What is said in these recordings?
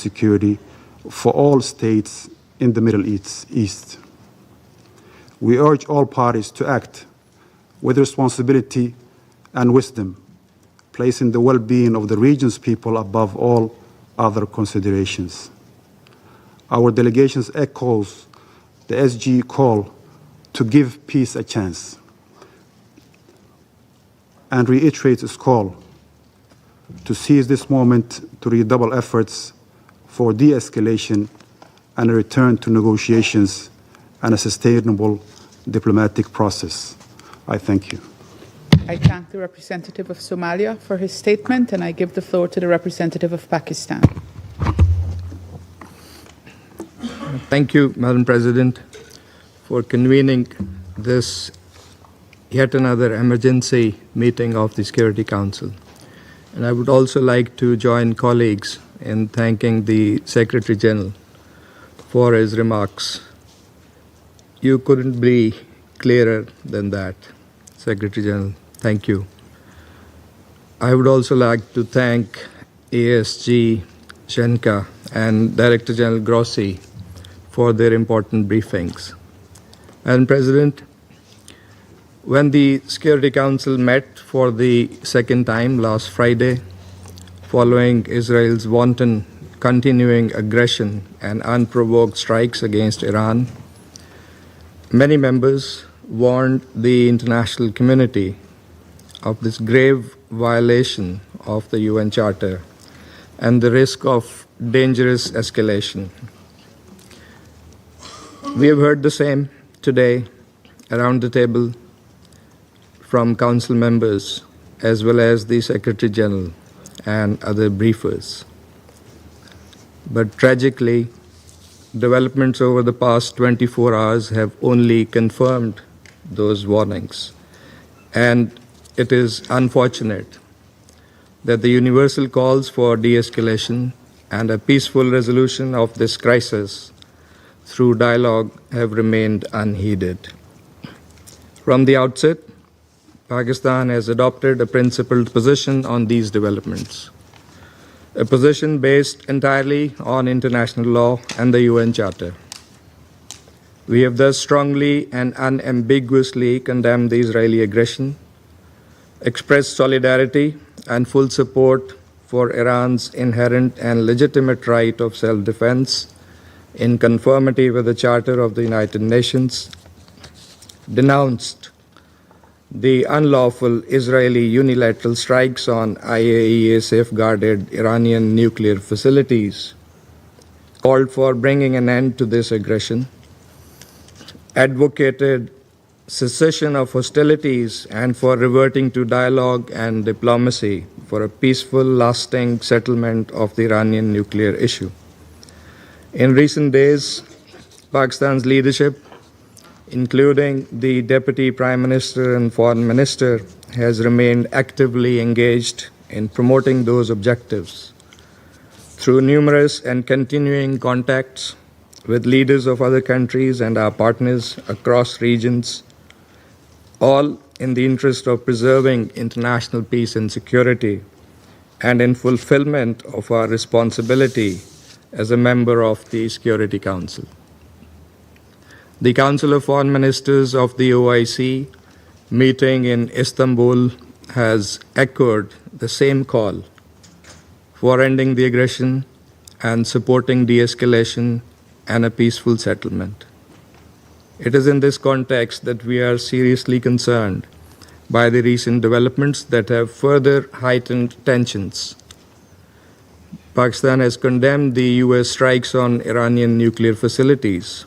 security for all states in the Middle East. We urge all parties to act with responsibility and wisdom, placing the well-being of the region's people above all other considerations. Our delegation echoes the SG call to give peace a chance and reiterates its call to seize this moment to redouble efforts for de-escalation and a return to negotiations and a sustainable diplomatic process. I thank you. I thank the representative of Somalia for his statement, and I give the floor to the representative of Pakistan. Thank you, Madam President, for convening this yet another emergency meeting of the Security Council. And I would also like to join colleagues in thanking the Secretary General for his remarks. You couldn't be clearer than that, Secretary General. Thank you. I would also like to thank ASG Shenka and Director General Grossi for their important briefings. Madam President, when the Security Council met for the second time last Friday, following Israel's wanton continuing aggression and unprovoked strikes against Iran, many members warned the international community of this grave violation of the UN Charter and the risk of dangerous escalation. We have heard the same today around the table from Council members as well as the Secretary General and other briefers. But tragically, developments over the past 24 hours have only confirmed those warnings. And it is unfortunate that the universal calls for de-escalation and a peaceful resolution of this crisis through dialogue have remained unheeded. From the outset, Pakistan has adopted a principled position on these developments, a position based entirely on international law and the UN Charter. We have thus strongly and unambiguously condemned the Israeli aggression, expressed solidarity and full support for Iran's inherent and legitimate right of self-defense in conformity with the Charter of the United Nations, denounced the unlawful Israeli unilateral strikes on IAEA-safeguarded Iranian nuclear facilities, called for bringing an end to this aggression, advocated cessation of hostilities and for reverting to dialogue and diplomacy for a peaceful, lasting settlement of the Iranian nuclear issue. In recent days, Pakistan's leadership, including the Deputy Prime Minister and Foreign Minister, has remained actively engaged in promoting those objectives through numerous and continuing contacts with leaders of other countries and our partners across regions, all in the interest of preserving international peace and security and in fulfillment of our responsibility as a member of the Security Council. The Council of Foreign Ministers of the OIC meeting in Istanbul has echoed the same call for ending the aggression and supporting de-escalation and a peaceful settlement. It is in this context that we are seriously concerned by the recent developments that have further heightened tensions. Pakistan has condemned the US strikes on Iranian nuclear facilities,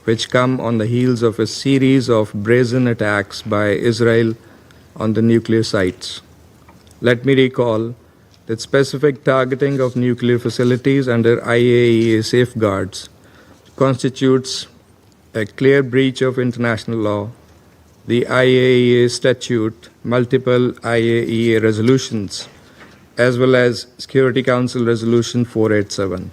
which come on the heels of a series of brazen attacks by Israel on the nuclear sites. Let me recall that specific targeting of nuclear facilities under IAEA safeguards constitutes a clear breach of international law, the IAEA statute, multiple IAEA resolutions, as well as Security Council Resolution 487.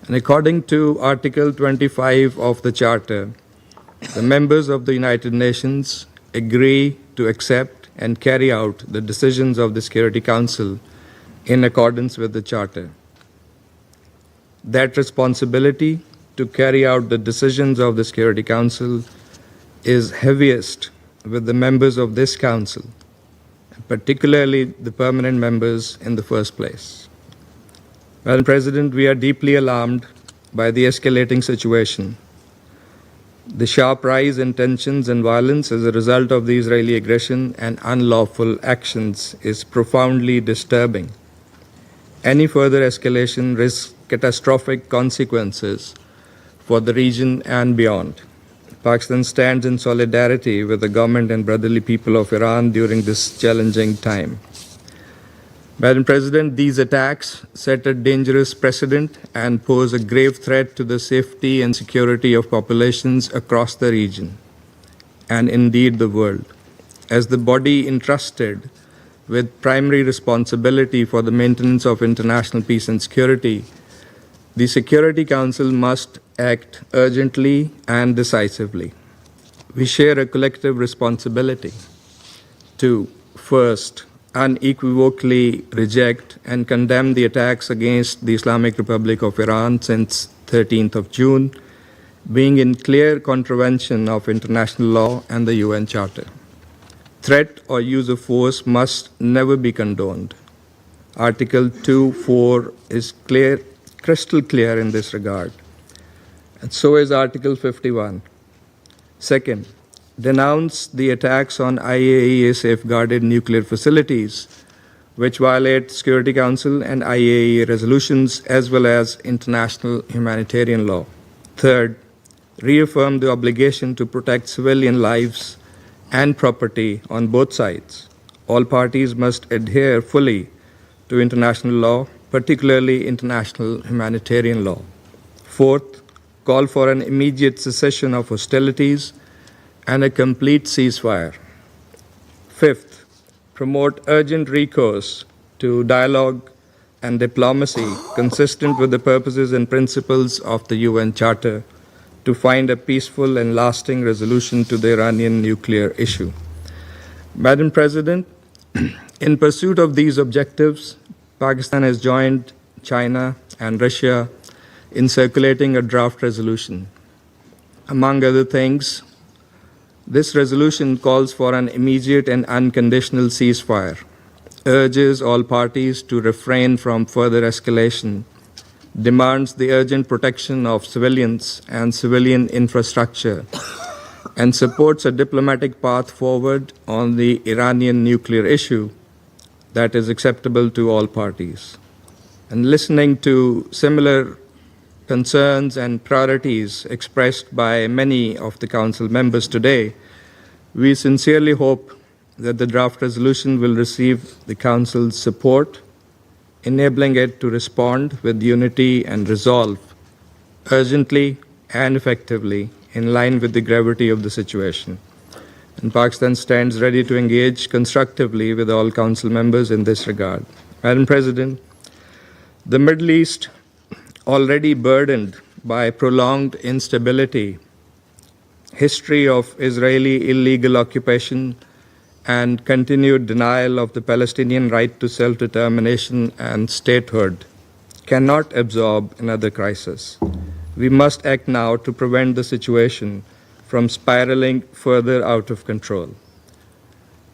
And according to Article 25 of the Charter, the members of the United Nations agree to accept and carry out the decisions of the Security Council in accordance with the Charter. that responsibility to carry out the decisions of the Security Council is heaviest with the members of this Council, particularly the permanent members in the first place. Madam President, we are deeply alarmed by the escalating situation. The sharp rise in tensions and violence as a result of the Israeli aggression and unlawful actions is profoundly disturbing. Any further escalation risks catastrophic consequences for the region and beyond. Pakistan stands in solidarity with the government and brotherly people of Iran during this challenging time. Madam President, these attacks set a dangerous precedent and pose a grave threat to the safety and security of populations across the region and indeed the world. As the body entrusted with primary responsibility for the maintenance of international peace and security, the Security Council must act urgently and decisively. We share a collective responsibility to, first, unequivocally reject and condemn the attacks against the Islamic Republic of Iran since 13th of June, being in clear contravention of international law and the UN Charter. Threat or use of force must never be condoned. Article 2.4 is crystal clear in this regard, and so is Article 51. Second, denounce the attacks on IAEA safeguarded nuclear facilities, which violate Security Council and IAEA resolutions as well as international humanitarian law. Third, reaffirm the obligation to protect civilian lives and property on both sides. All parties must adhere fully to international law, particularly international humanitarian law. Fourth, call for an immediate cessation of hostilities and a complete ceasefire. Fifth, promote urgent recourse to dialogue and diplomacy consistent with the purposes and principles of the UN Charter to find a peaceful and lasting resolution to the Iranian nuclear issue. Madam President, in pursuit of these objectives, Pakistan has joined China and Russia in circulating a draft resolution. Among other things, this resolution calls for an immediate and unconditional ceasefire, urges all parties to refrain from further escalation, demands the urgent protection of civilians and civilian infrastructure, and supports a diplomatic path forward on the Iranian nuclear issue that is acceptable to all parties. And listening to similar concerns and priorities expressed by many of the Council members today, we sincerely hope that the draft resolution will receive the Council's support, enabling it to respond with unity and resolve urgently and effectively in line with the gravity of the situation. And Pakistan stands ready to engage constructively with all Council members in this regard. Madam President, the Middle East, already burdened by prolonged instability, history of Israeli illegal occupation, and continued denial of the Palestinian right to self-determination and statehood, cannot absorb another crisis. We must act now to prevent the situation from spiraling further out of control.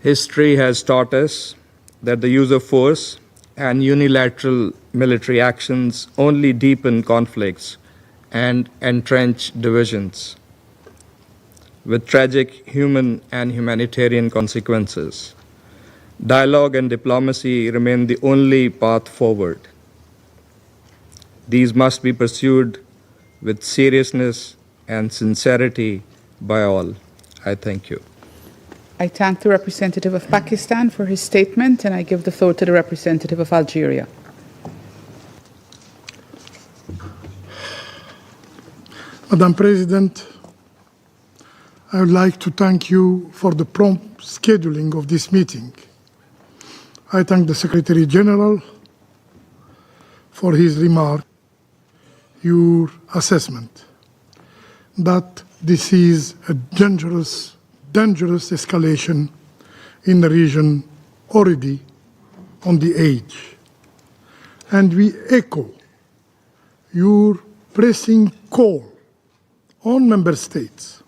History has taught us that the use of force and unilateral military actions only deepen conflicts and entrench divisions, with tragic human and humanitarian consequences. Dialogue and diplomacy remain the only path forward. These must be pursued with seriousness and sincerity by all. I thank you. I thank the representative of Pakistan for his statement, and I give the floor to the representative of Algeria. Madam President, I would like to thank you for the prompt scheduling of this meeting. I thank the Secretary General for his remark, your assessment that this is a dangerous escalation in the region already on the edge. And we echo your pressing call on member states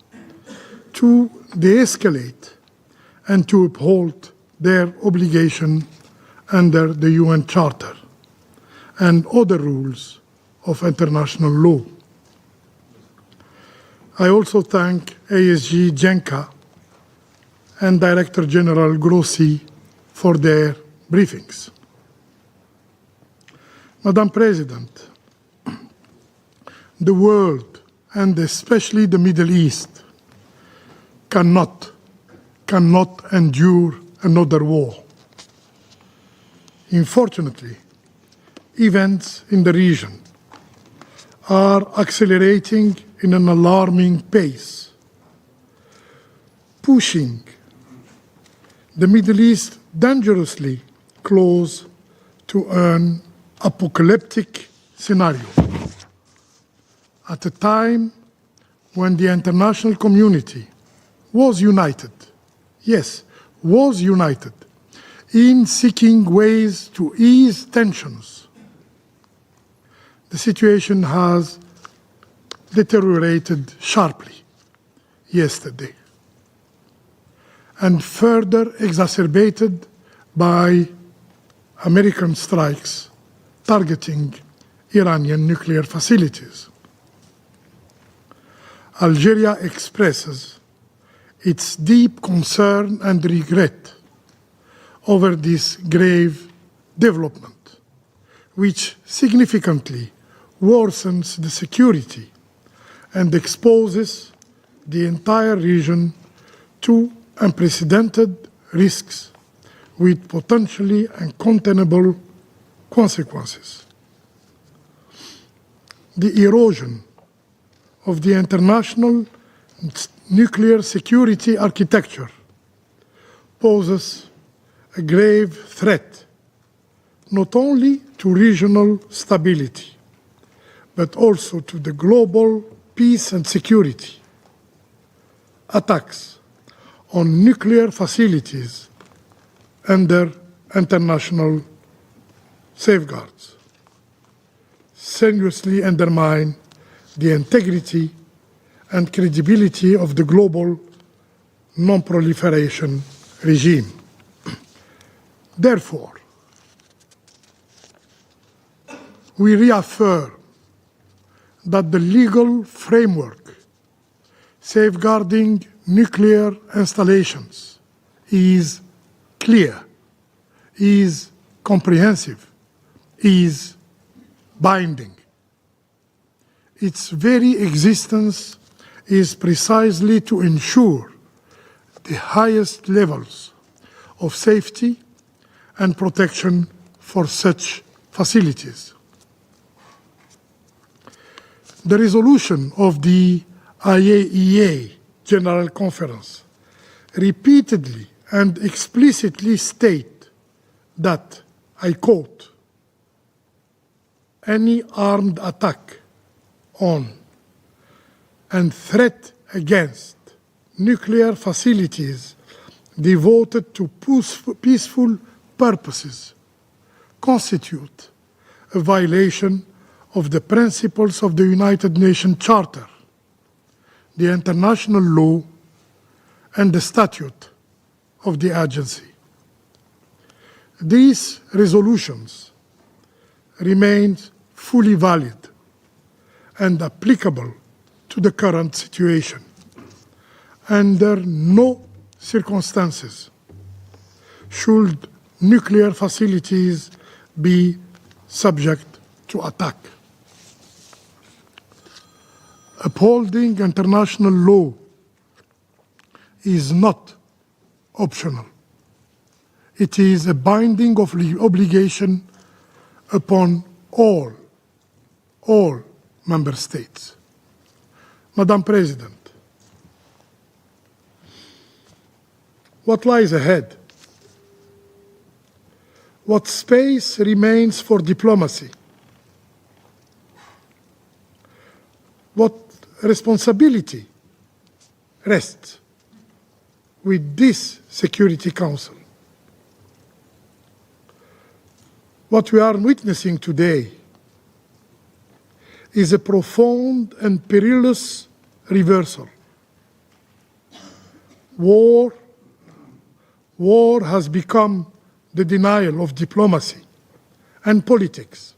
to de-escalate and to uphold their obligation under the UN Charter and other rules of international law. I also thank ASG Genca and Director General Grossi for their briefings. Madam President, the world, and especially the Middle East, cannot endure another war. Unfortunately, events in the region are accelerating in an alarming pace, pushing the Middle East dangerously close to an apocalyptic scenario. At a time when the international community was united, yes, was united, in seeking ways to ease tensions, the situation has deteriorated sharply yesterday and further exacerbated by American strikes targeting Iranian nuclear facilities. Algeria expresses its deep concern and regret over this grave development, which significantly worsens the security and exposes the entire region to unprecedented risks with potentially uncontainable consequences. The erosion of the international nuclear security architecture poses a grave threat not only to regional stability, but also to the global peace and security. Attacks on nuclear facilities under international safeguards seriously undermine the integrity and credibility of the global non-proliferation regime. Therefore, we reaffirm that the legal framework safeguarding nuclear installations is clear, is comprehensive, is binding. Its very existence is precisely to ensure the highest levels of safety and protection for such facilities. The resolution of the IAEA General Conference repeatedly and explicitly state that, I quote, "Any armed attack on and threat against nuclear facilities devoted to peaceful purposes constitute a violation of the principles of the United Nations Charter, the international law, and the statute of the agency." These resolutions remain fully valid and applicable to the current situation. Under no circumstances should nuclear facilities be subject to attack. Upholding international law is not optional. It is a binding obligation upon all member states. Madam President, what lies ahead? What space remains for diplomacy? What responsibility rests with this Security Council? What we are witnessing today is a profound and perilous reversal. War has become the denial of diplomacy and politics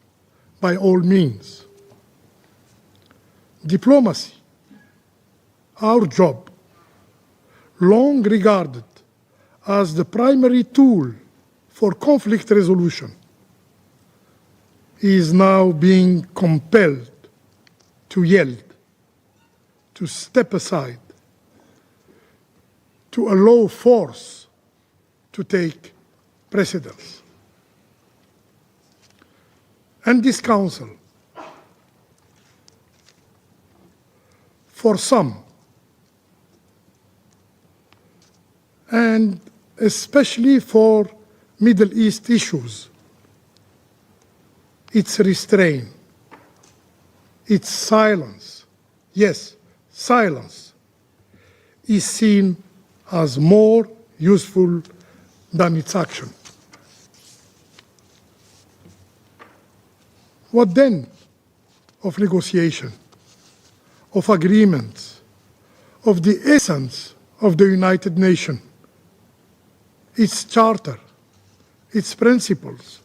by all means. Diplomacy, our job, long regarded as the primary tool for conflict resolution, is now being compelled to yield, to step aside, to allow force to take precedence. And this Council, for some, and especially for Middle East issues, its restraint, its silence, yes, silence, is seen as more useful than its action. What then of negotiation, of agreements, of the essence of the United Nations, its charter, its principles,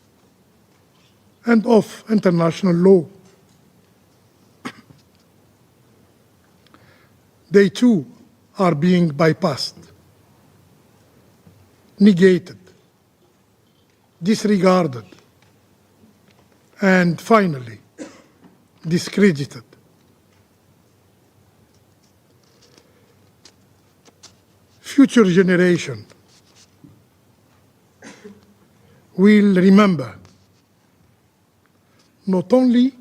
and of international law? They too are being bypassed, negated, disregarded, and finally discredited. Future generations will remember not only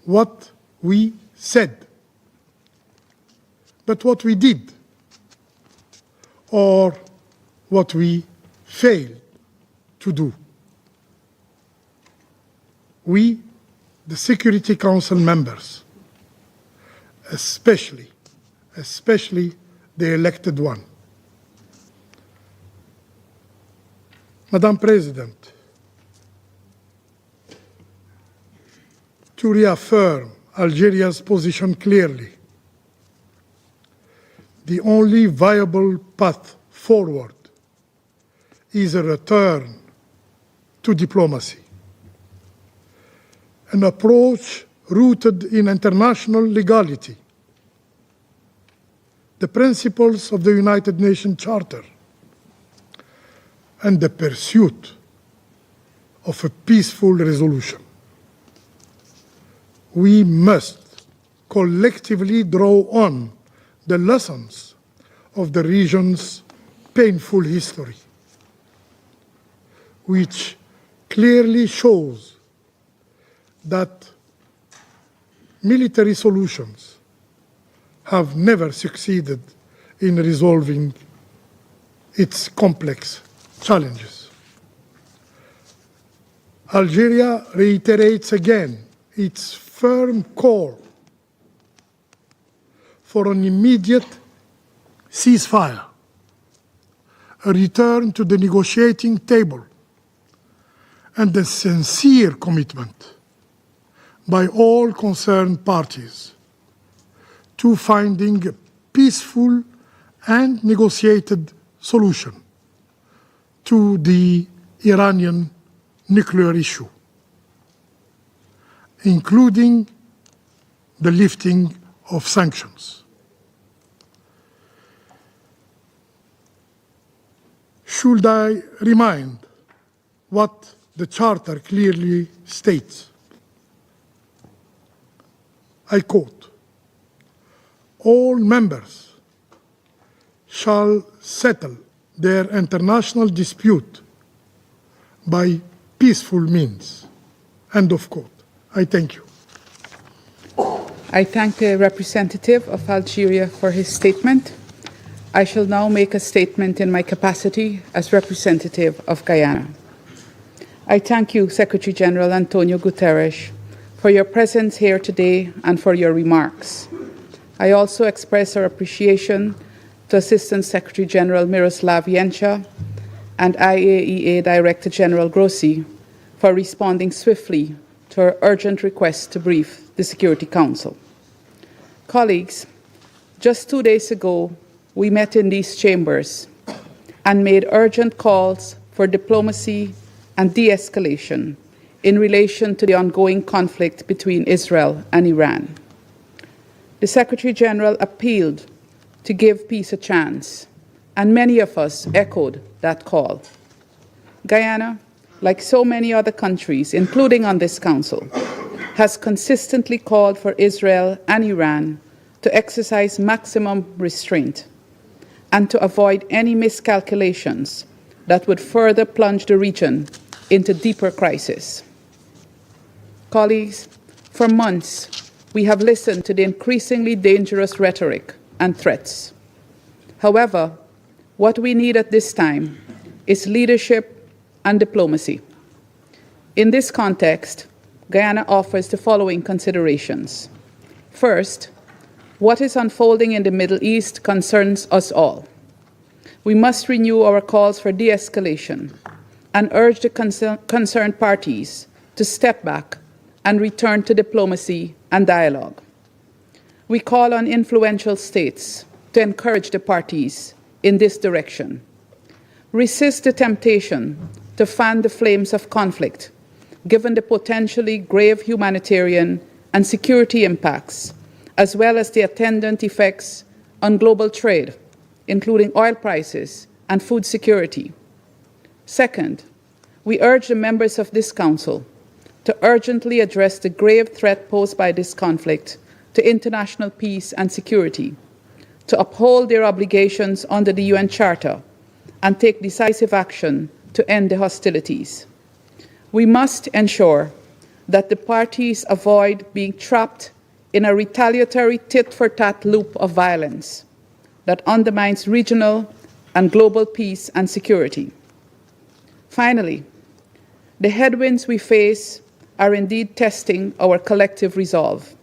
what we said, but what we did, or what we failed to do. We, the Security Council members, especially the elected one. Madam President, to reaffirm Algeria's position clearly, the only viable path forward is a return to diplomacy, an approach rooted in international legality, the principles of the United Nations Charter, and the pursuit of a peaceful resolution. We must collectively draw on the lessons of the region's painful history, which clearly shows that military solutions have never succeeded in resolving its complex challenges. Algeria reiterates again its firm call for an immediate ceasefire, a return to the negotiating table, and a sincere commitment by all concerned parties to finding a peaceful and negotiated solution to the Iranian nuclear issue, including the lifting of sanctions. Should I remind what the Charter clearly states? I quote, "All members shall settle their international dispute by peaceful means." End of quote. I thank you. I thank the representative of Algeria for his statement. I shall now make a statement in my capacity as representative of Guyana. I thank you, Secretary General Antonio Guterres, for your presence here today and for your remarks. I also express our appreciation to Assistant Secretary General Miroslav Jenca and IAEA Director General Grossi for responding swiftly to our urgent request to brief the Security Council. Colleagues, just 2 days ago, we met in these chambers and made urgent calls for diplomacy and de-escalation in relation to the ongoing conflict between Israel and Iran. The Secretary General appealed to give peace a chance, and many of us echoed that call. Guyana, like so many other countries, including on this Council, has consistently called for Israel and Iran to exercise maximum restraint and to avoid any miscalculations that would further plunge the region into deeper crisis. Colleagues, for months, we have listened to the increasingly dangerous rhetoric and threats. However, what we need at this time is leadership and diplomacy. In this context, Guyana offers the following considerations. First, what is unfolding in the Middle East concerns us all. We must renew our calls for de-escalation and urge the concerned parties to step back and return to diplomacy and dialogue. We call on influential states to encourage the parties in this direction. Resist the temptation to fan the flames of conflict, given the potentially grave humanitarian and security impacts, as well as the attendant effects on global trade, including oil prices and food security. Second, we urge the members of this Council to urgently address the grave threat posed by this conflict to international peace and security, to uphold their obligations under the UN Charter, and take decisive action to end the hostilities. We must ensure that the parties avoid being trapped in a retaliatory tit-for-tat loop of violence that undermines regional and global peace and security. Finally, the headwinds we face are indeed testing our collective resolve.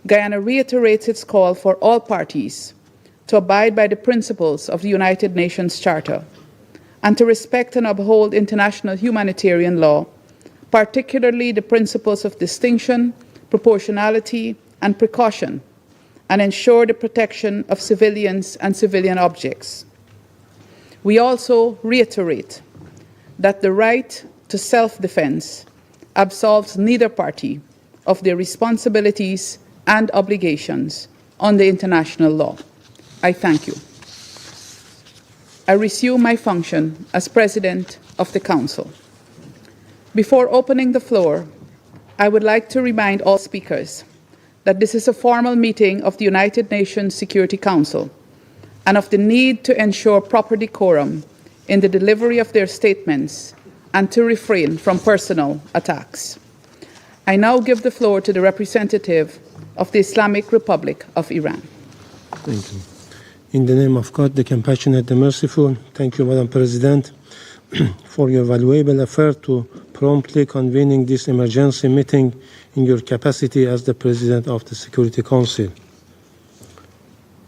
Guyana reiterates its call for all parties to abide by the principles of the United Nations Charter and to respect and uphold international humanitarian law, particularly the principles of distinction, proportionality, and precaution, and ensure the protection of civilians and civilian objects. We also reiterate that the right to self-defense absolves neither party of their responsibilities and obligations under international law. I thank you. I resume my function as President of the Council. Before opening the floor, I would like to remind all speakers that this is a formal meeting of the United Nations Security Council and of the need to ensure proper decorum in the delivery of their statements and to refrain from personal attacks. I now give the floor to the representative of the Islamic Republic of Iran. Thank you. In the name of God, the compassionate, the merciful, thank you, Madam President, for your valuable effort to promptly convening this emergency meeting in your capacity as the President of the Security Council.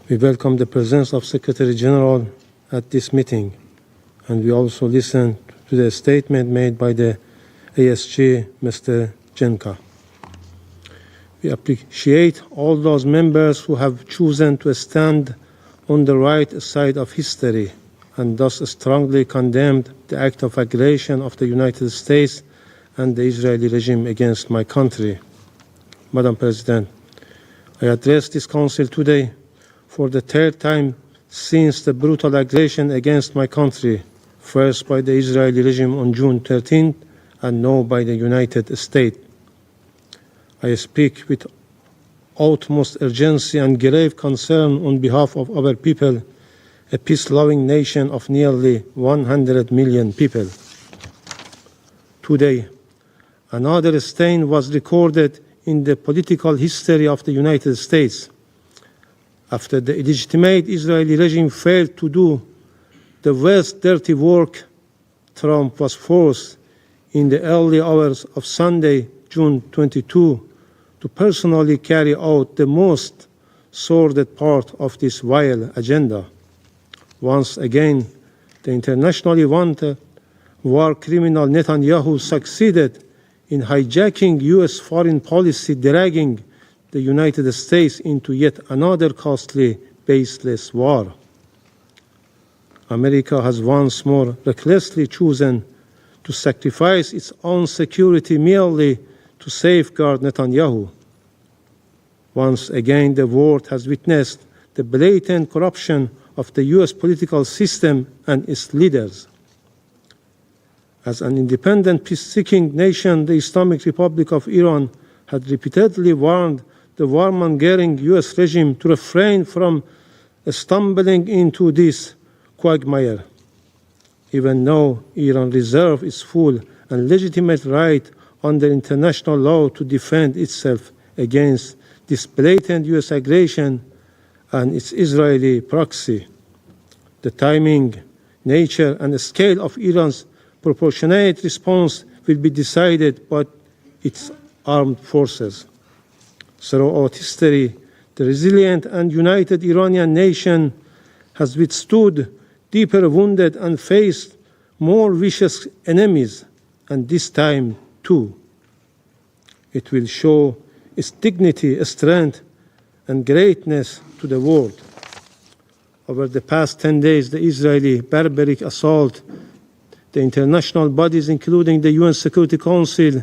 We welcome the presence of Secretary General at this meeting, and we also listen to the statement made by the ASG, Mr. Jenka. We appreciate all those members who have chosen to stand on the right side of history and thus strongly condemned the act of aggression of the United States and the Israeli regime against my country. Madam President, I address this Council today for the third time since the brutal aggression against my country, first by the Israeli regime on June 13th and now by the United States. I speak with utmost urgency and grave concern on behalf of our people, a peace-loving nation of nearly 100 million people. Today, another stain was recorded in the political history of the United States. After the illegitimate Israeli regime failed to do the worst dirty work, Trump was forced in the early hours of Sunday, June 22, to personally carry out the most sordid part of this vile agenda. Once again, the internationally wanted war criminal Netanyahu succeeded in hijacking U.S. foreign policy, dragging the United States into yet another costly, baseless war. America has once more recklessly chosen to sacrifice its own security merely to safeguard Netanyahu. Once again, the world has witnessed the blatant corruption of the U.S. political system and its leaders. As an independent, peace-seeking nation, the Islamic Republic of Iran had repeatedly warned the warmongering U.S. regime to refrain from stumbling into this quagmire. Even though Iran reserves its full and legitimate right under international law to defend itself against this blatant U.S. aggression and its Israeli proxy, the timing, nature, and scale of Iran's proportionate response will be decided by its armed forces. Throughout history, the resilient and united Iranian nation has withstood deeper wounded and faced more vicious enemies, and this time too. It will show its dignity, strength, and greatness to the world. Over the past 10 days, the Israeli barbaric assault, the international bodies, including the UN Security Council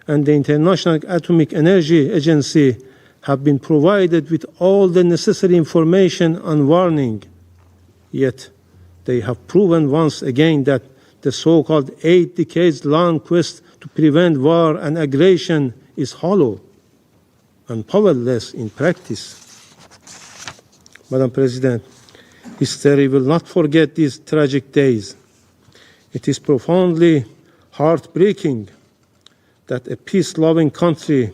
and the International Atomic Energy Agency, have been provided with all the necessary information and warning. Yet, they have proven once again that the so-called 8 decades-long quest to prevent war and aggression is hollow and powerless in practice. Madam President, history will not forget these tragic days. It is profoundly heartbreaking that a peace-loving country,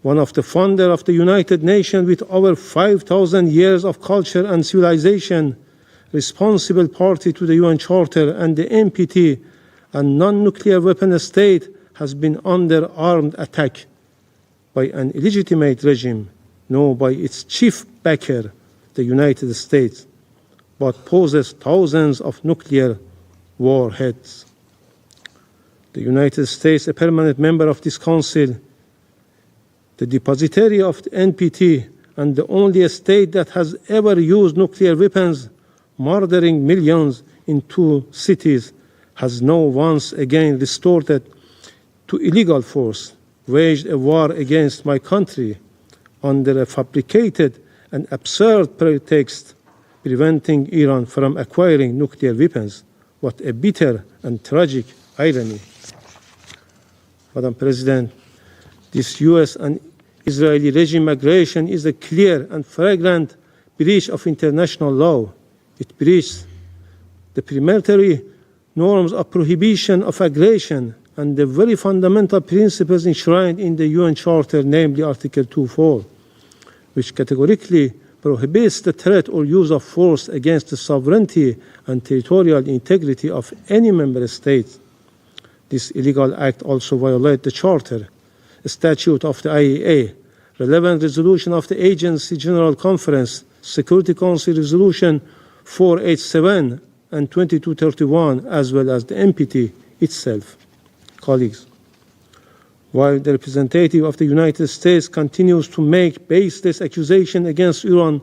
one of the founders of the United Nations with over 5,000 years of culture and civilization, responsible party to the UN Charter and the NPT, and non-nuclear weapon state, has been under armed attack by an illegitimate regime, no by its chief backer, the United States, but possesses thousands of nuclear warheads. The United States, a permanent member of this council, the depositary of the NPT, and the only state that has ever used nuclear weapons, murdering millions in 2 cities, has now once again resorted to illegal force, waged a war against my country under a fabricated and absurd pretext, preventing Iran from acquiring nuclear weapons. What a bitter and tragic irony. Madam President, this US and Israeli regime aggression is a clear and flagrant breach of international law. It breaches the primary norms of prohibition of aggression and the very fundamental principles enshrined in the UN Charter, namely Article 2.4, which categorically prohibits the threat or use of force against the sovereignty and territorial integrity of any member state. This illegal act also violates the Charter, a statute of the IAEA, relevant resolution of the Agency General Conference, Security Council Resolution 487 and 2231, as well as the NPT itself. Colleagues, while the representative of the United States continues to make baseless accusations against Iran,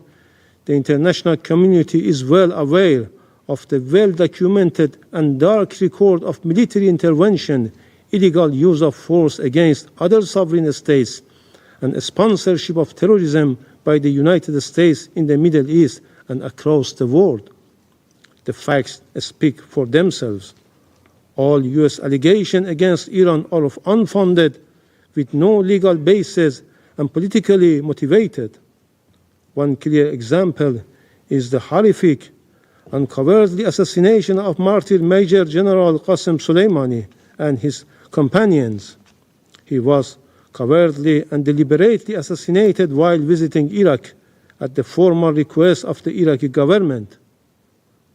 the international community is well aware of the well-documented and dark record of military intervention, illegal use of force against other sovereign states, and sponsorship of terrorism by the United States in the Middle East and across the world. The facts speak for themselves. All U.S. allegations against Iran are unfounded, with no legal basis, and politically motivated. One clear example is the horrific and cowardly assassination of martyr Major General Qasem Soleimani and his companions. He was cowardly and deliberately assassinated while visiting Iraq at the formal request of the Iraqi government.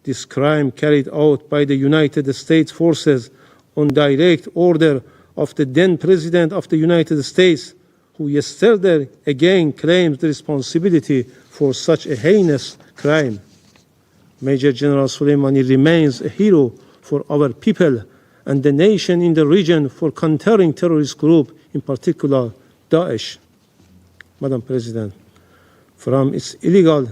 This crime, carried out by the United States forces on direct order of the then President of the United States, who yesterday again claims the responsibility for such a heinous crime. Major General Soleimani remains a hero for our people and the nation in the region for countering terrorist group, in particular Daesh. Madam President, from its illegal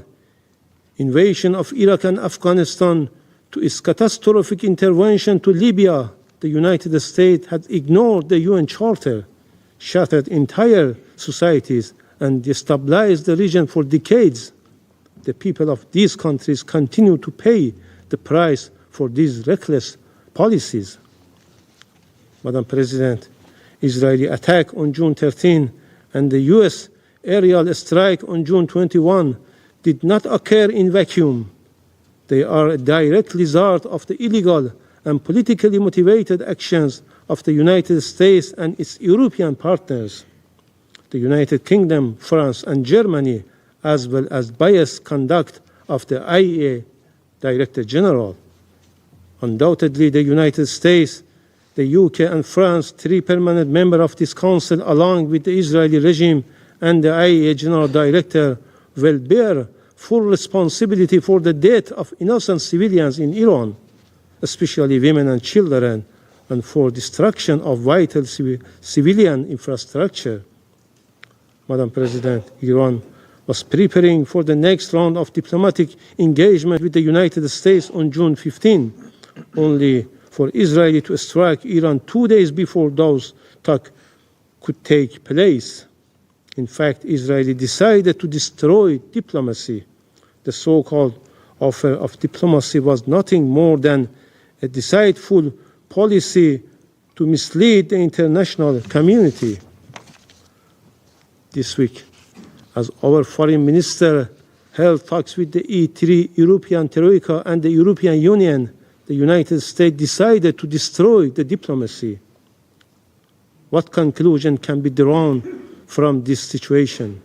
invasion of Iraq and Afghanistan to its catastrophic intervention to Libya, the United States had ignored the UN Charter, shattered entire societies, and destabilized the region for decades. The people of these countries continue to pay the price for these reckless policies. Madam President, Israeli attack on June 13 and the US aerial strike on June 21 did not occur in vacuum. They are a direct result of the illegal and politically motivated actions of the United States and its European partners, the United Kingdom, France, and Germany, as well as biased conduct of the IAEA Director General. Undoubtedly, the United States, the UK, and France, three permanent members of this Council, along with the Israeli regime and the IAEA General Director, will bear full responsibility for the death of innocent civilians in Iran, especially women and children, and for destruction of vital civilian infrastructure. Madam President, Iran was preparing for the next round of diplomatic engagement with the United States on June 15, only for Israel to strike Iran 2 days before those talks could take place. In fact, Israel decided to destroy diplomacy. The so-called offer of diplomacy was nothing more than a deceitful policy to mislead the international community. This week, as our foreign minister held talks with the E3 European Troika and the European Union, the United States decided to destroy the diplomacy. What conclusion can be drawn from this situation?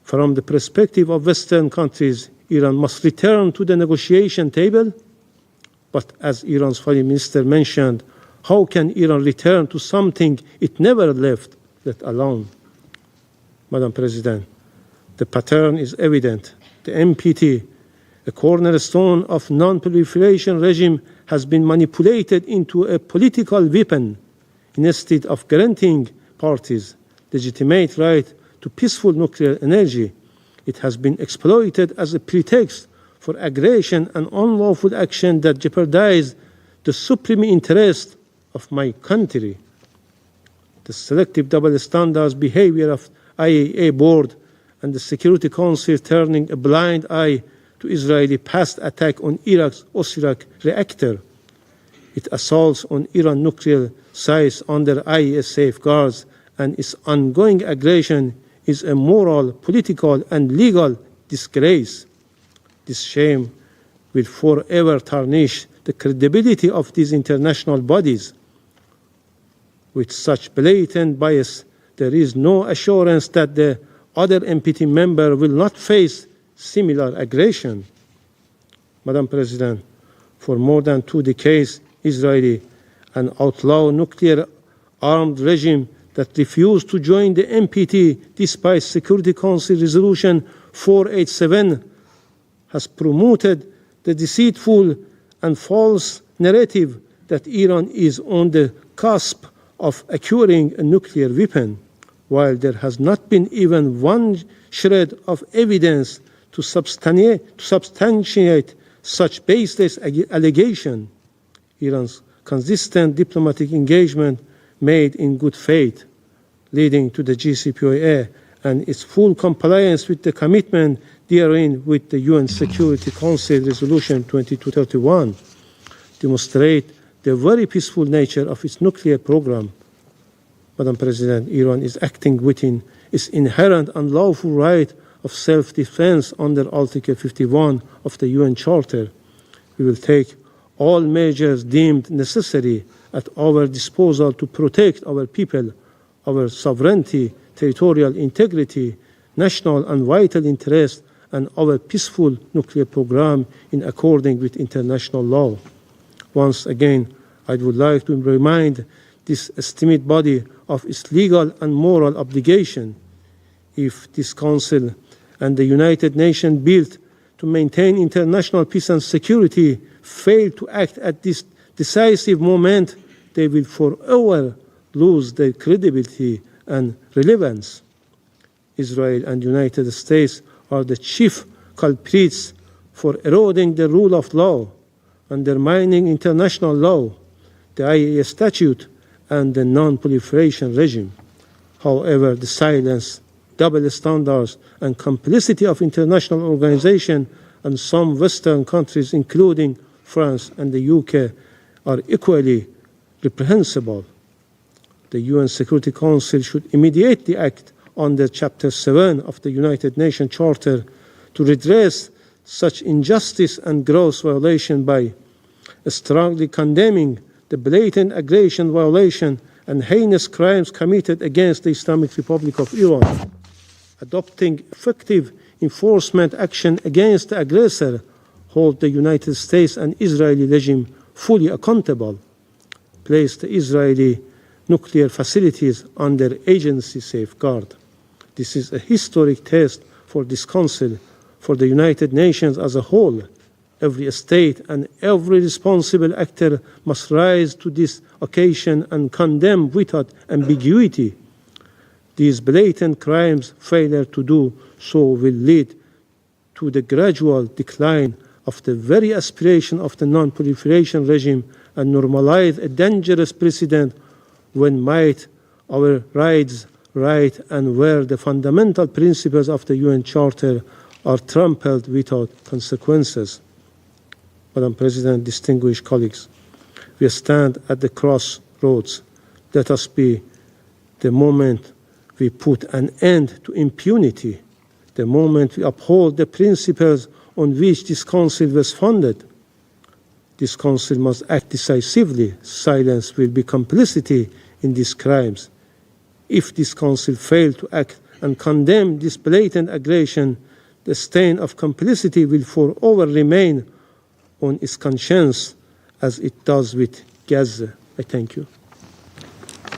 From the perspective of Western countries, Iran must return to the negotiation table. But as Iran's foreign minister mentioned, how can Iran return to something it never left, let alone? Madam President, the pattern is evident. The NPT, a cornerstone of non-proliferation regime, has been manipulated into a political weapon. Instead of granting parties legitimate right to peaceful nuclear energy, it has been exploited as a pretext for aggression and unlawful action that jeopardize the supreme interest of my country. The selective double standards behavior of IAEA board and the Security Council turning a blind eye to Israeli past attack on Iraq's Osirak reactor. It assaults on Iran nuclear sites under IAEA safeguards, and its ongoing aggression is a moral, political, and legal disgrace. This shame will forever tarnish the credibility of these international bodies. With such blatant bias, there is no assurance that the other NPT member will not face similar aggression. Madam President, for more than 2 decades, Israeli, an outlaw nuclear-armed regime that refused to join the NPT despite Security Council Resolution 487, has promoted the deceitful and false narrative that Iran is on the cusp of acquiring a nuclear weapon, while there has not been even one shred of evidence to substantiate such baseless allegation. Iran's consistent diplomatic engagement made in good faith, leading to the JCPOA and its full compliance with the commitment therein with the UN Security Council Resolution 2231, demonstrate the very peaceful nature of its nuclear program. Madam President, Iran is acting within its inherent and lawful right of self-defense under Article 51 of the UN Charter. We will take all measures deemed necessary at our disposal to protect our people, our sovereignty, territorial integrity, national and vital interests, and our peaceful nuclear program in accordance with international law. Once again, I would like to remind this esteemed body of its legal and moral obligation. If this Council and the United Nations built to maintain international peace and security fail to act at this decisive moment, they will forever lose their credibility and relevance. Israel and the United States are the chief culprits for eroding the rule of law, undermining international law, the IAEA statute, and the non-proliferation regime. However, the silence, double standards, and complicity of international organizations and some Western countries, including France and the UK, are equally reprehensible. The UN Security Council should immediately act under Chapter 7 of the United Nations Charter to redress such injustice and gross violation by strongly condemning the blatant aggression, violation, and heinous crimes committed against the Islamic Republic of Iran, adopting effective enforcement action against the aggressor, hold the United States and Israeli regime fully accountable, place the Israeli nuclear facilities under agency safeguard. This is a historic test for this Council, for the United Nations as a whole. Every state and every responsible actor must rise to this occasion and condemn without ambiguity these blatant crimes. Failure to do so will lead to the gradual decline of the very aspiration of the non-proliferation regime and normalize a dangerous precedent when might our rights, right, and where the fundamental principles of the UN Charter are trampled without consequences. Madam President, distinguished colleagues, we stand at the crossroads. Let us be the moment we put an end to impunity, the moment we uphold the principles on which this Council was founded. This Council must act decisively. Silence will be complicity in these crimes. If this Council fails to act and condemn this blatant aggression, the stain of complicity will forever remain on its conscience, as it does with Gaza. I thank you.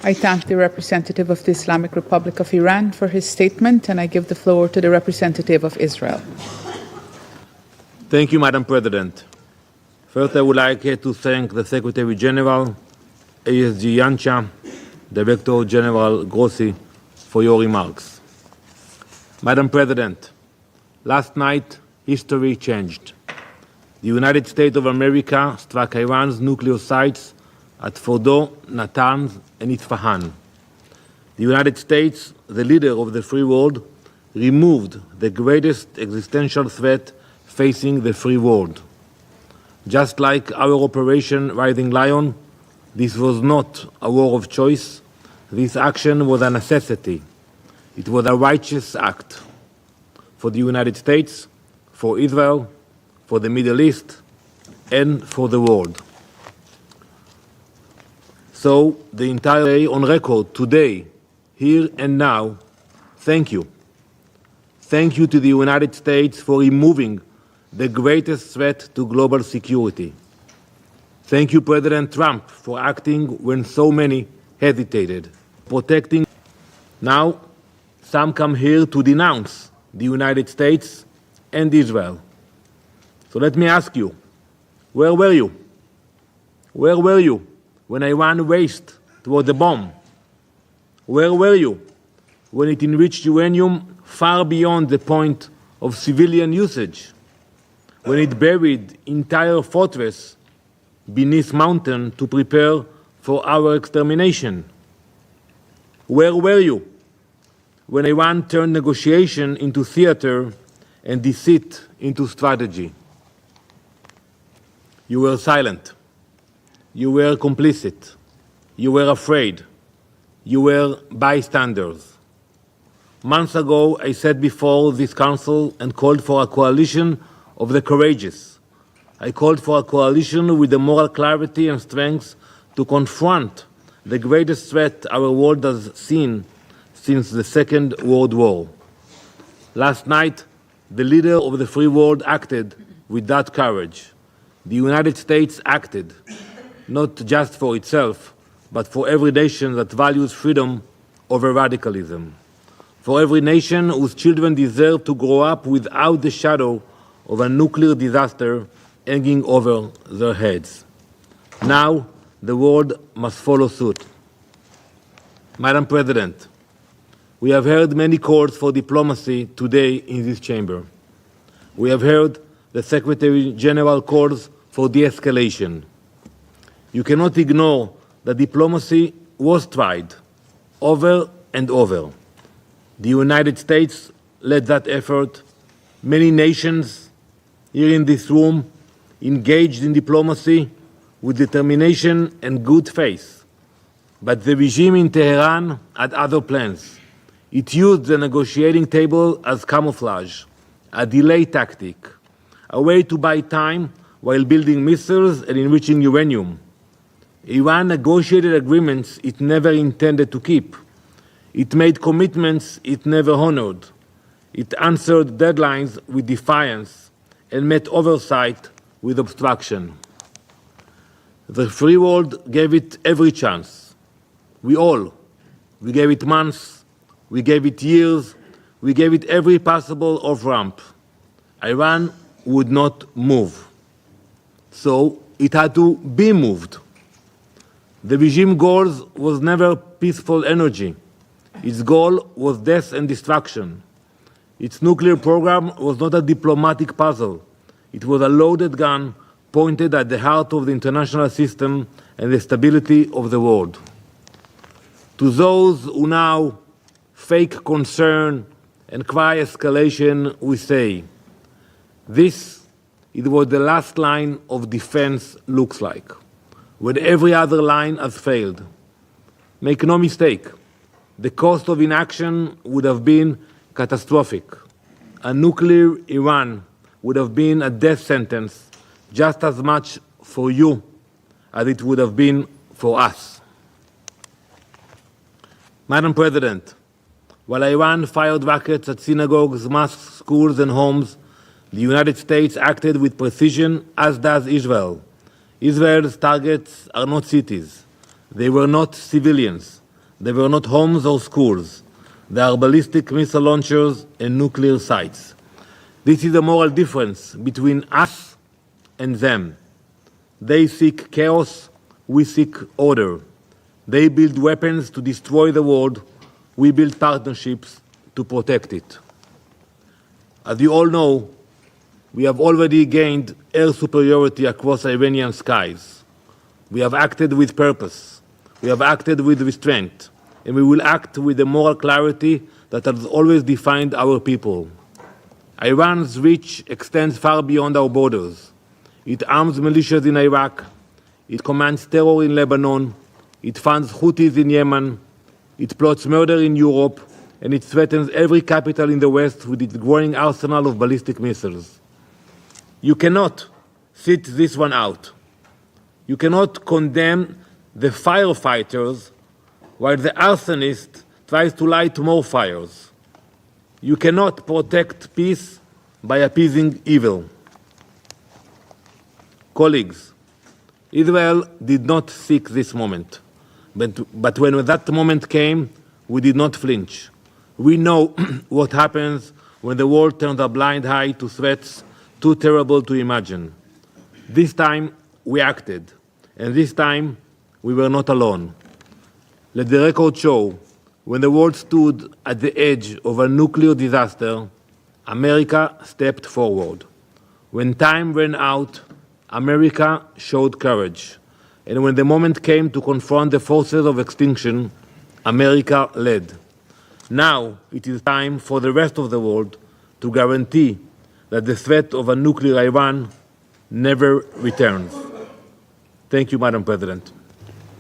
I thank the representative of the Islamic Republic of Iran for his statement, and I give the floor to the representative of Israel. Thank you, Madam President. First, I would like to thank the Secretary General, ASG Yancha, Director General Grossi, for your remarks. Madam President, last night, history changed. The United States of America struck Iran's nuclear sites at Fordo, Natanz, and Isfahan. The United States, the leader of the free world, removed the greatest existential threat facing the free world. Just like our Operation Rising Lion, this was not a war of choice. This action was a necessity. It was a righteous act for the United States, for Israel, for the Middle East, and for the world. So, the entire day on record today, here and now, thank you. Thank you to the United States for removing the greatest threat to global security. Thank you, President Trump, for acting when so many hesitated, protecting. Now, some come here to denounce the United States and Israel. So let me ask you, where were you? Where were you when Iran raced toward the bomb? Where were you when it enriched uranium far beyond the point of civilian usage? When it buried entire fortress beneath mountain to prepare for our extermination? Where were you when Iran turned negotiation into theater and deceit into strategy? You were silent. You were complicit. You were afraid. You were bystanders. Months ago, I sat before this council and called for a coalition of the courageous. I called for a coalition with the moral clarity and strength to confront the greatest threat our world has seen since the Second World War. Last night, the leader of the free world acted with that courage. The United States acted, not just for itself, but for every nation that values freedom over radicalism. For every nation whose children deserve to grow up without the shadow of a nuclear disaster hanging over their heads. Now, the world must follow suit. Madam President, we have heard many calls for diplomacy today in this chamber. We have heard the Secretary General calls for de-escalation. You cannot ignore that diplomacy was tried over and over. The United States led that effort. Many nations here in this room engaged in diplomacy with determination and good faith. But the regime in Tehran had other plans. It used the negotiating table as camouflage, a delay tactic, a way to buy time while building missiles and enriching uranium. Iran negotiated agreements it never intended to keep. It made commitments it never honored. It answered deadlines with defiance and met oversight with obstruction. The free world gave it every chance. We gave it months, we gave it years, we gave it every possible off-ramp. Iran would not move. So it had to be moved. The regime goal was never peaceful energy. Its goal was death and destruction. Its nuclear program was not a diplomatic puzzle. It was a loaded gun pointed at the heart of the international system and the stability of the world. To those who now fake concern and cry escalation, we say, this is what the last line of defense looks like, when every other line has failed. Make no mistake, the cost of inaction would have been catastrophic. A nuclear Iran would have been a death sentence just as much for you as it would have been for us. Madam President, while Iran fired rockets at synagogues, mosques, schools, and homes, the United States acted with precision, as does Israel. Israel's targets are not cities. They were not civilians. They were not homes or schools. They are ballistic missile launchers and nuclear sites. This is the moral difference between us and them. They seek chaos, we seek order. They build weapons to destroy the world, we build partnerships to protect it. As you all know, we have already gained air superiority across Iranian skies. We have acted with purpose. We have acted with restraint. And we will act with the moral clarity that has always defined our people. Iran's reach extends far beyond our borders. It arms militias in Iraq. It commands terror in Lebanon. It funds Houthis in Yemen. It plots murder in Europe. And it threatens every capital in the West with its growing arsenal of ballistic missiles. You cannot sit this one out. You cannot condemn the firefighters while the arsonist tries to light more fires. You cannot protect peace by appeasing evil. Colleagues, Israel did not seek this moment. But when that moment came, we did not flinch. We know what happens when the world turns a blind eye to threats too terrible to imagine. This time, we acted. And this time, we were not alone. Let the record show, when the world stood at the edge of a nuclear disaster, America stepped forward. When time ran out, America showed courage. And when the moment came to confront the forces of extinction, America led. Now it is time for the rest of the world to guarantee that the threat of a nuclear Iran never returns. Thank you, Madam President.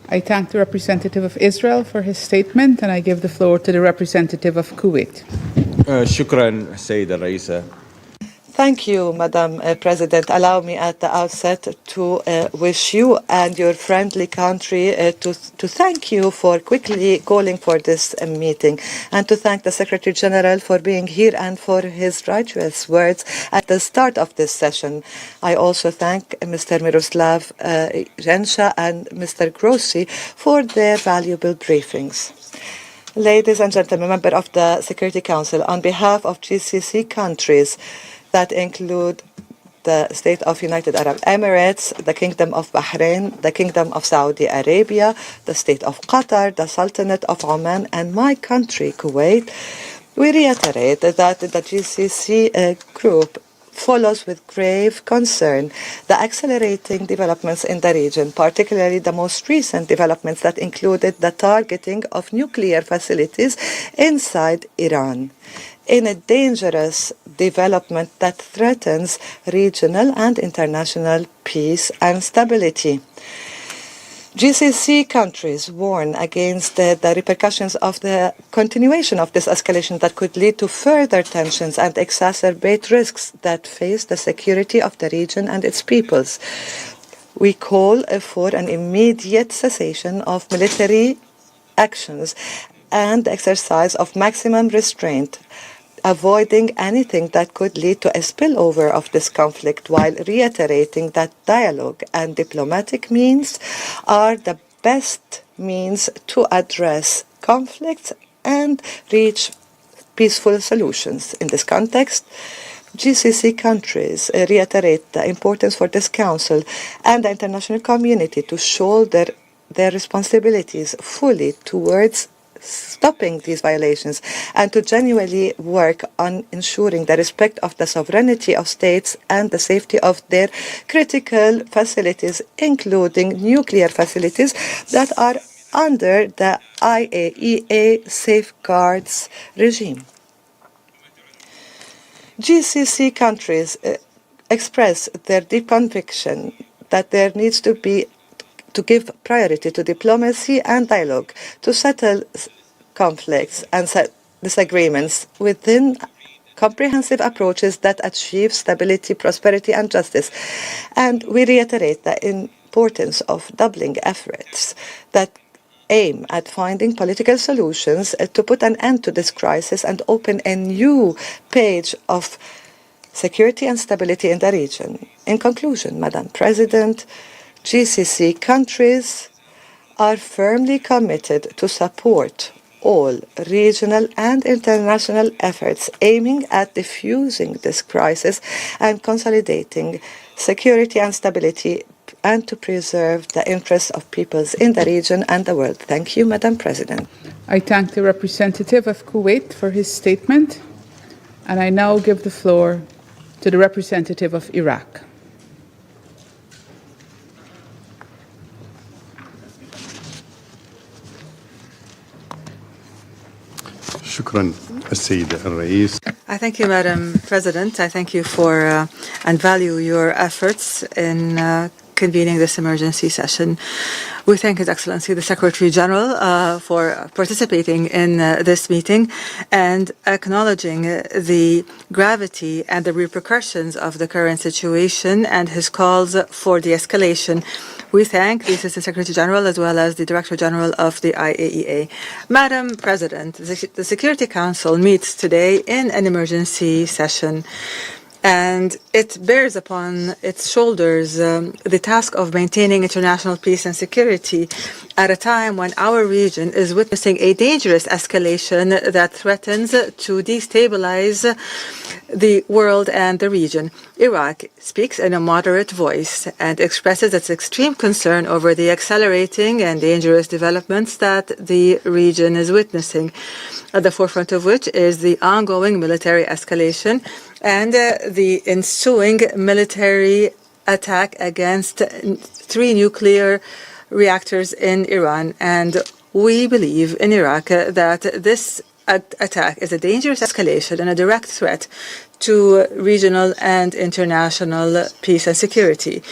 I thank the representative of Israel for his statement, and I give the floor to the representative of Kuwait. شكرا سيدة الرئيسة. Thank you, Madam President. Allow me at the outset to wish you and your friendly country to thank you for quickly calling for this meeting, and to thank the Secretary General for being here and for his righteous words at the start of this session. I also thank Mr. Miroslav Rensha and Mr. Grossi for their valuable briefings. Ladies and gentlemen, member of the Security Council, on behalf of GCC countries, that include the State of United Arab Emirates, the Kingdom of Bahrain, the Kingdom of Saudi Arabia, the State of Qatar, the Sultanate of Oman, and my country, Kuwait, we reiterate that the GCC group follows with grave concern the accelerating developments in the region, particularly the most recent developments that included the targeting of nuclear facilities inside Iran, in a dangerous development that threatens regional and international peace and stability. GCC countries warn against the repercussions of the continuation of this escalation that could lead to further tensions and exacerbate risks that face the security of the region and its peoples. We call for an immediate cessation of military actions and exercise of maximum restraint, avoiding anything that could lead to a spillover of this conflict, while reiterating that dialogue and diplomatic means are the best means to address conflicts and reach peaceful solutions. In this context, GCC countries reiterate the importance for this Council and the international community to shoulder their responsibilities fully towards stopping these violations and to genuinely work on ensuring the respect of the sovereignty of states and the safety of their critical facilities, including nuclear facilities that are under the IAEA safeguards regime. GCC countries express their deep conviction that there needs to give priority to diplomacy and dialogue to settle conflicts and disagreements within comprehensive approaches that achieve stability, prosperity, and justice. And we reiterate the importance of doubling efforts that aim at finding political solutions to put an end to this crisis and open a new page of security and stability in the region. In conclusion, Madam President, GCC countries are firmly committed to support all regional and international efforts aiming at diffusing this crisis and consolidating security and stability, and to preserve the interests of peoples in the region and the world. Thank you, Madam President. I thank the representative of Kuwait for his statement, and I now give the floor to the representative of Iraq. شكرا السيد الرئيس. I thank you, Madam President. I thank you for and value your efforts in convening this emergency session. We thank His Excellency the Secretary General for participating in this meeting and acknowledging the gravity and the repercussions of the current situation and his calls for de-escalation. We thank the Assistant Secretary General as well as the Director General of the IAEA. Madam President, the Security Council meets today in an emergency session, and it bears upon its shoulders the task of maintaining international peace and security at a time when our region is witnessing a dangerous escalation that threatens to destabilize the world and the region. Iraq speaks in a moderate voice and expresses its extreme concern over the accelerating and dangerous developments that the region is witnessing, at the forefront of which is the ongoing military escalation and the ensuing military attack against 3 nuclear reactors in Iran. And we believe in Iraq that this attack is a dangerous escalation and a direct threat to regional and international peace and security.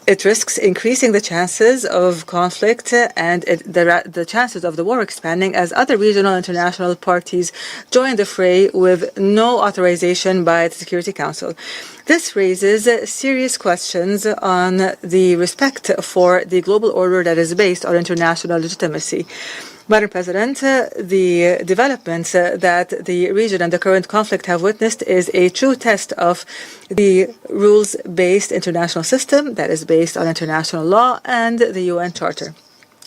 It risks increasing the chances of conflict and the chances of the war expanding as other regional and international parties join the fray with no authorization by the Security Council. This raises serious questions on the respect for the global order that is based on international legitimacy. Madam President, the developments that the region and the current conflict have witnessed is a true test of the rules-based international system that is based on international law and the UN Charter.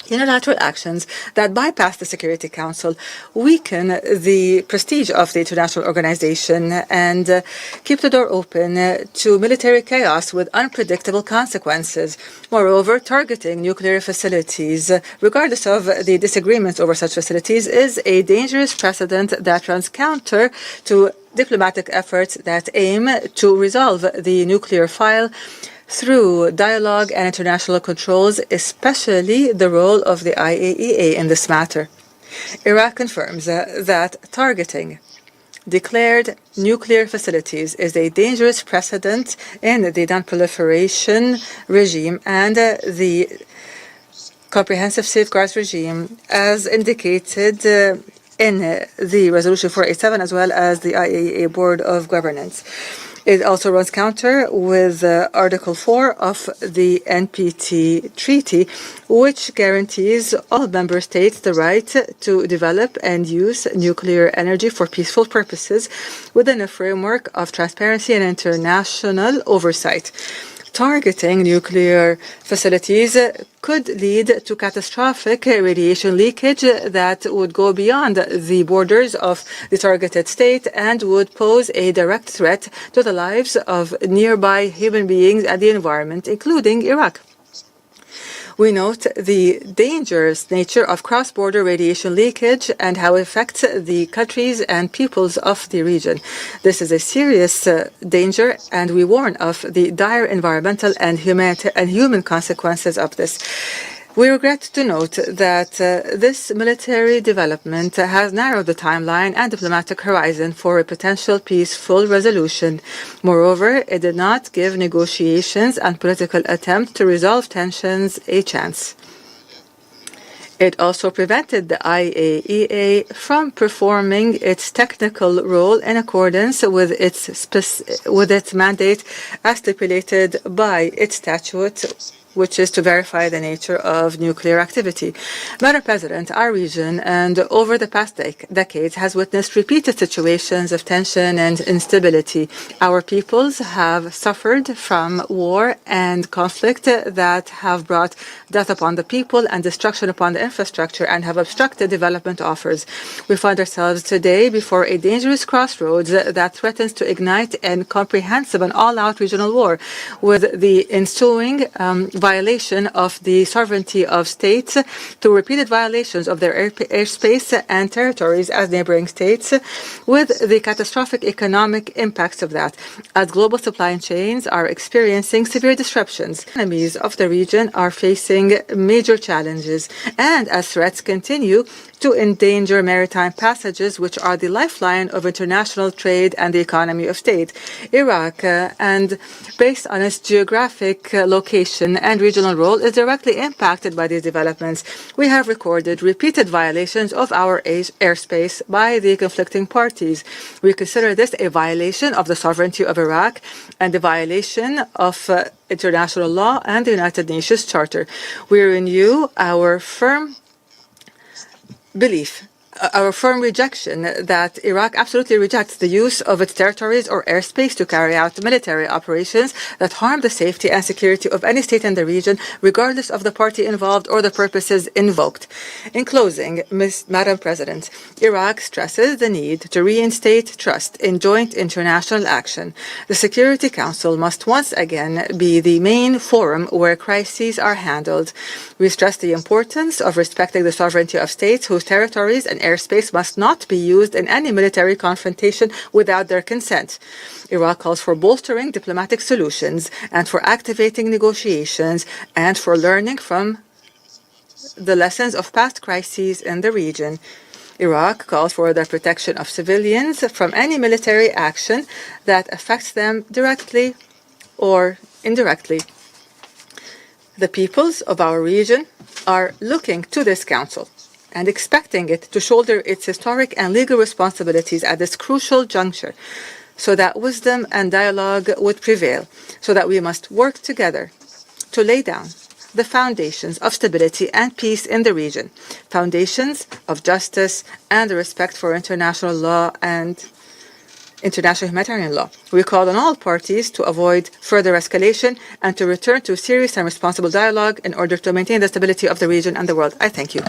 Unilateral actions that bypass the Security Council weaken the prestige of the international organization and keep the door open to military chaos with unpredictable consequences. Moreover, targeting nuclear facilities, regardless of the disagreements over such facilities, is a dangerous precedent that runs counter to diplomatic efforts that aim to resolve the nuclear file through dialogue and international controls, especially the role of the IAEA in this matter. Iraq confirms that targeting declared nuclear facilities is a dangerous precedent in the non-proliferation regime and the comprehensive safeguards regime, as indicated in the Resolution 487 as well as the IAEA Board of Governance. It also runs counter with Article 4 of the NPT Treaty, which guarantees all member states the right to develop and use nuclear energy for peaceful purposes within a framework of transparency and international oversight. Targeting nuclear facilities could lead to catastrophic radiation leakage that would go beyond the borders of the targeted state and would pose a direct threat to the lives of nearby human beings and the environment, including Iraq. We note the dangerous nature of cross-border radiation leakage and how it affects the countries and peoples of the region. This is a serious danger, and we warn of the dire environmental and human consequences of this. We regret to note that this military development has narrowed the timeline and diplomatic horizon for a potential peaceful resolution. Moreover, it did not give negotiations and political attempts to resolve tensions a chance. It also prevented the IAEA from performing its technical role in accordance with its mandate as stipulated by its statute, which is to verify the nature of nuclear activity. Madam President, our region and over the past decades has witnessed repeated situations of tension and instability. Our peoples have suffered from war and conflict that have brought death upon the people and destruction upon the infrastructure and have obstructed development offers. We find ourselves today before a dangerous crossroads that threatens to ignite a comprehensive and all-out regional war, with the ensuing violation of the sovereignty of states through repeated violations of their airspace and territories as neighboring states, with the catastrophic economic impacts of that, as global supply chains are experiencing severe disruptions. Enemies of the region are facing major challenges, and as threats continue to endanger maritime passages, which are the lifeline of international trade and the economy of state. Iraq, and based on its geographic location and regional role, is directly impacted by these developments. We have recorded repeated violations of our airspace by the conflicting parties. We consider this a violation of the sovereignty of Iraq and a violation of international law and the United Nations Charter. We renew our firm rejection that Iraq absolutely rejects the use of its territories or airspace to carry out military operations that harm the safety and security of any state in the region, regardless of the party involved or the purposes invoked. In closing, Madam President, Iraq stresses the need to reinstate trust in joint international action. The Security Council must once again be the main forum where crises are handled. We stress the importance of respecting the sovereignty of states whose territories and airspace must not be used in any military confrontation without their consent. Iraq calls for bolstering diplomatic solutions and for activating negotiations and for learning from the lessons of past crises in the region. Iraq calls for the protection of civilians from any military action that affects them directly or indirectly. The peoples of our region are looking to this council and expecting it to shoulder its historic and legal responsibilities at this crucial juncture, so that wisdom and dialogue would prevail, so that we must work together to lay down the foundations of stability and peace in the region, foundations of justice and the respect for international law and international humanitarian law. We called on all parties to avoid further escalation and to return to serious and responsible dialogue in order to maintain the stability of the region and the world. I thank you.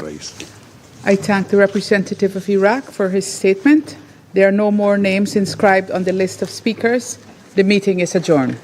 I thank the representative of Iraq for his statement. There are no more names inscribed on the list of speakers. The meeting is adjourned.